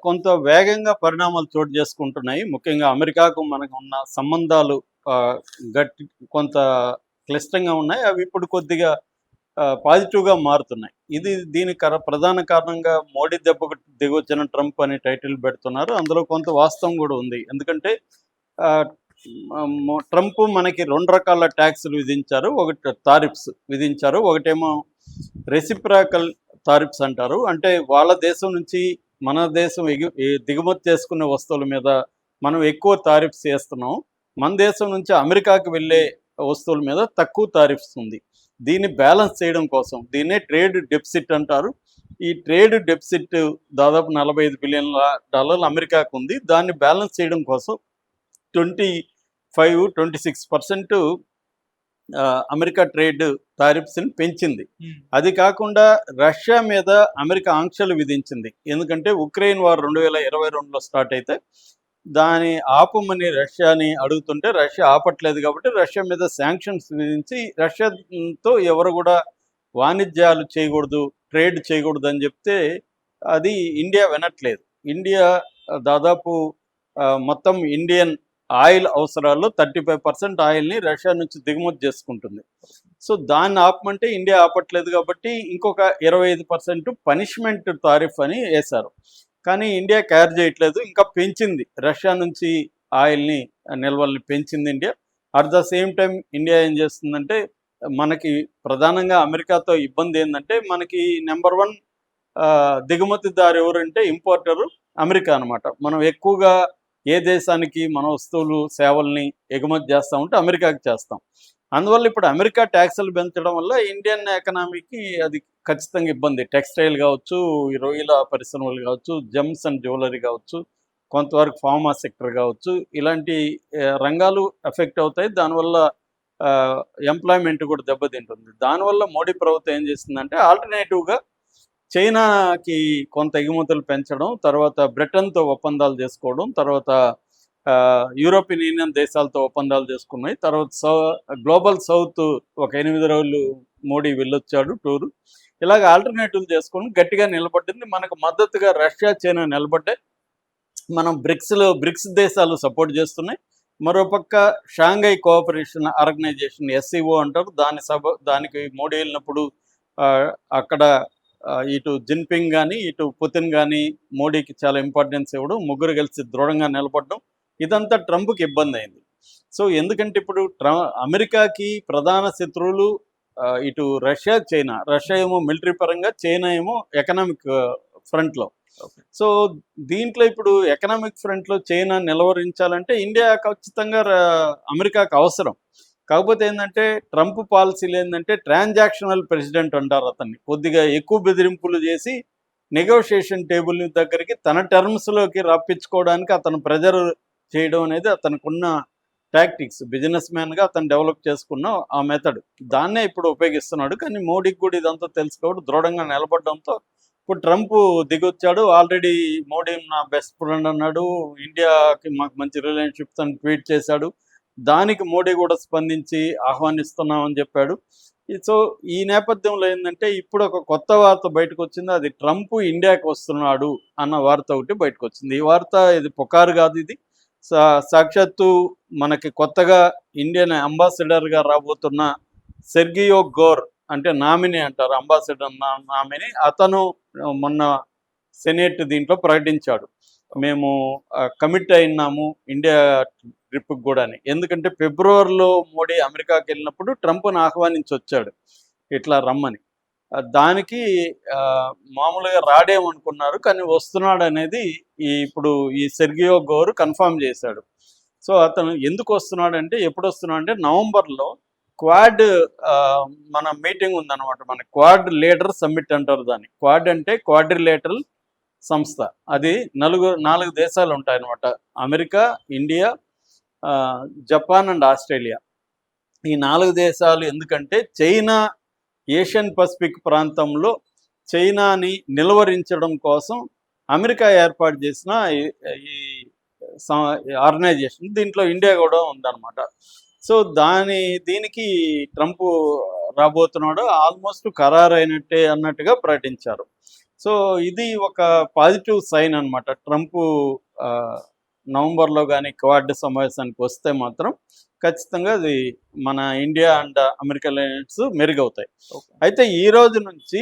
కొంత వేగంగా పరిణామాలు చోటు చేసుకుంటున్నాయి. ముఖ్యంగా అమెరికాకు మనకు ఉన్న సంబంధాలు ఆహ్, గట్టి కొంత క్లిష్టంగా ఉన్నాయి. అవి ఇప్పుడు కొద్దిగా పాజిటివ్‌గా మారుతున్నాయి. దీనికి ప్రధాన కారణంగా మోడీ దెబ్బకు దిగొచ్చిన ట్రంప్ అని టైటిల్ పెడుతున్నారు. అందులో కొంత వాస్తవం గూడా ఉంది. ఎందుకంటే ఆహ్, ట్రంప్ మనకి 2 రకాల టాక్స్‌లు విధించారు. ఒకటి టారిఫ్స్ విధించారు. ఒకటేమో రెసిప్రాకల్ టారిఫ్స్ అంటారు. అంటే వాళ్ళ దేశం నుంచి మన దేశం దిగుమతి చేసుకునే వస్తువుల మీద మనం ఎక్కువ టారిఫ్స్ ఏస్తున్నాం. మన దేశం నుంచి అమెరికాకి వెళ్ళే వస్తువుల మీద తక్కువ టారిఫ్స్ ఉంది. దీన్ని బ్యాలెన్స్ చేయడం కోసం దీన్నే ట్రేడ్ డెఫిసిట్ అంటారు. ఈ ట్రేడ్ డెఫిసిట్ దాదాపు $45 బిలియన్ల అమెరికాకు ఉంది. దాన్ని బ్యాలెన్స్ చేయడం కోసం 25, 26% అమెరికా ట్రేడ్ టారిఫ్స్ని పెంచింది. అది కాకుండా రష్యా మీద అమెరికా ఆంక్షలు విధించింది. ఎందుకంటే ఉక్రెయిన్ వార్ 2022లో స్టార్ట్ అయితే దాని ఆపమని రష్యాని అడుగుతుంటే రష్యా ఆపట్లేదు కాబట్టి రష్యా మీద శాంక్షన్స్ విధించి రష్యాతో ఎవరు కూడా వాణిజ్యాలు చేయకూడదు, ట్రేడ్ చేయకూడదు అని చెప్తే అది ఇండియా వినట్లేదు. ఇండియా దాదాపు మొత్తం ఇండియన్ ఆయిల్ అవసరాల్లో 35% ఆయిల్ని రష్యా నుంచి దిగుమతి చేసుకుంటుంది. సో దాన్ని ఆపమంటే ఇండియా ఆపట్లేదు కాబట్టి ఇంకొక 25% పనిష్మెంట్ టారిఫ్ అని వేశారు. కానీ ఇండియా కేర్ చేయట్లేదు, ఇంకా పెంచింది. రష్యా నుంచి ఆయిల్ని నిల్వల్ని పెంచింది India. At the same time India ఏం చేస్తుందంటే మనకి ప్రధానంగా అమెరికాతో ఇబ్బంది ఏంటంటే మనకి నెంబర్ 1 దిగుమతిదారు ఎవరంటే ఇంపోర్టరు అమెరికా అనమాట. మనం ఎక్కువగా ఏ దేశానికి మన వస్తువులు సేవల్ని ఎగుమతి చేస్తూ ఉంటే అమెరికాకి చేస్తాం. అందువల్ల ఇప్పుడు అమెరికా ట్యాక్సులు పెంచడం వల్ల ఇండియన్ ఎకనామీకి అది ఖచ్చితంగా ఇబ్బంది. టెక్స్టైల్ కావచ్చు, ఈ రొయ్యల పరిశ్రమలు కావచ్చు, జెమ్స్ అండ్ జ్యువెలరీ కావచ్చు, కొంతవరకు ఫార్మా సెక్టర్ కావచ్చు, ఇలాంటి రంగాలు ఎఫెక్ట్ అవుతాయి. దానివల్ల ఎంప్లాయ్మెంట్ కూడా దెబ్బతింటుంది. దానివల్ల మోడీ ప్రభుత్వం ఏం చేస్తుందంటే ఆల్టర్నేటివ్గా చైనాకి కొంత ఎగుమతులు పెంచడం, తర్వాత బ్రిటన్తో ఒప్పందాలు చేసుకోవడం, తర్వాత యూరోపియన్ యూనియన్ దేశాలతో ఒప్పందాలు చేసుకున్నాయి. తర్వాత గ్లోబల్ సౌత్ ఒక 8 రోజులు మోడీ వెళ్ళొచ్చాడు టూరు. ఇలాగ ఆల్టర్నేటివ్లు చేసుకొని గట్టిగా నిలబడింది. మనకు మద్దతుగా రష్యా, చైనా నిలబడ్డాయి. మనం బ్రిక్స్ దేశాలు సపోర్ట్ చేస్తున్నాయి. మరోపక్క షాంఘై కోఆపరేషన్ ఆర్గనైజేషన్ ఎస్సీఓ అంటారు. దానికి మోడీ వెళ్ళినప్పుడు అక్కడ ఇటు జిన్పింగ్ కానీ ఇటు పుతిన్ కానీ మోడీకి చాలా ఇంపార్టెన్స్ ఇవ్వడం, ముగ్గురు కలిసి దృఢంగా నిలబడడం, ఇదంతా ట్రంప్కి ఇబ్బంది అయింది. సో ఎందుకంటే ఇప్పుడు అమెరికాకి ప్రధాన శత్రువులు ఇటు రష్యా, చైనా. రష్యా ఏమో మిలిటరీ పరంగా, చైనా ఏమో ఎకనామిక్ ఫ్రంట్లో. సో దీంట్లో ఇప్పుడు ఎకనామిక్ ఫ్రంట్లో చైనా నిలవరించాలంటే ఇండియా ఖచ్చితంగా అమెరికాకు అవసరం. కాకపోతే ఏంటంటే ట్రంప్ పాలసీలు ఏంటంటే ట్రాన్సాక్షనల్ ప్రెసిడెంట్ అంటారు అతన్ని. కొద్దిగా ఎక్కువ బెదిరింపులు చేసి నెగోషియేషన్ టేబుల్ దగ్గరికి తన టర్మ్స్లోకి రప్పించుకోవడానికి అతను ప్రెజర్ చేయడం అనేది అతనుకున్న టాక్టిక్స్. బిజినెస్ మ్యాన్గా అతను డెవలప్ చేసుకున్న ఆ మెథడ్. దాన్నే ఇప్పుడు ఉపయోగిస్తున్నాడు. కానీ మోడీకి కూడా ఇదంతా తెలుసు కాబట్టి దృఢంగా నిలబడడంతో ఇప్పుడు ట్రంప్ దిగొచ్చాడు. ఆల్రెడీ మోడీ నా బెస్ట్ ఫ్రెండ్ అన్నాడు. ఇండియాకి మాకు మంచి రిలేషన్షిప్స్ అని ట్వీట్ చేశాడు. దానికి మోడీ కూడా స్పందించి ఆహ్వానిస్తున్నామని చెప్పాడు. సో ఈ నేపథ్యంలో ఏంటంటే ఇప్పుడు ఒక కొత్త వార్త బయటకు వచ్చింది. అది ట్రంప్ ఇండియాకి వస్తున్నాడు అన్న వార్త ఒకటి బయటకు వచ్చింది. ఈ వార్త ఇది పుకారు కాదు. ఇది సాక్షాత్తు మనకి కొత్తగా ఇండియన్ అంబాసిడర్గా రాబోతున్న సెర్గియో గోర్, అంటే నామినీ అంటారు, అంబాసిడర్ నామినీ. అతను మొన్న సెనేట్ దీంట్లో ప్రకటించాడు, మేము కమిట్ అయినాము ఇండియా ట్రిప్కి కూడా అని. ఎందుకంటే ఫిబ్రవరిలో మోడీ అమెరికాకి వెళ్ళినప్పుడు ట్రంప్ను ఆహ్వానించి వచ్చాడు ఇట్లా రమ్మని. దానికి మామూలుగా రాడేమనుకున్నారు, కానీ వస్తున్నాడు అనేది ఇప్పుడు ఈ సెర్గియో గోర్ కన్ఫర్మ్ చేశాడు. సో అతను ఎందుకు వస్తున్నాడంటే, ఎప్పుడు వస్తున్నాడు అంటే నవంబర్లో క్వాడ్ మన మీటింగ్ ఉందన్నమాట. మన క్వాడ్ లీడర్ సమ్మిట్ అంటారు దాన్ని. క్వాడ్ అంటే క్వాడ్రిలేటరల్ సంస్థ. అది 4 దేశాలు ఉంటాయన్నమాట. America, India, Japan and Australia. ఈ 4 దేశాలు ఎందుకంటే చైనా ఏషియన్ పసిఫిక్ ప్రాంతంలో చైనాని నిలువరించడం కోసం అమెరికా ఏర్పాటు చేసిన ఈ ఆర్గనైజేషన్. దీంట్లో ఇండియా కూడా ఉందన్నమాట. సో దీనికి ట్రంప్ రాబోతున్నాడు, ఆల్మోస్ట్ ఖరారైనట్టే అన్నట్టుగా ప్రకటించారు. సో ఇది ఒక పాజిటివ్ సైన్ అనమాట. ట్రంప్ నవంబర్లో కానీ క్వాడ్ సమావేశానికి వస్తే మాత్రం ఖచ్చితంగా అది మన ఇండియా అండ్ అమెరికా రిలేషన్స్ మెరుగవుతాయి. ఓకే. అయితే ఈ రోజు నుంచి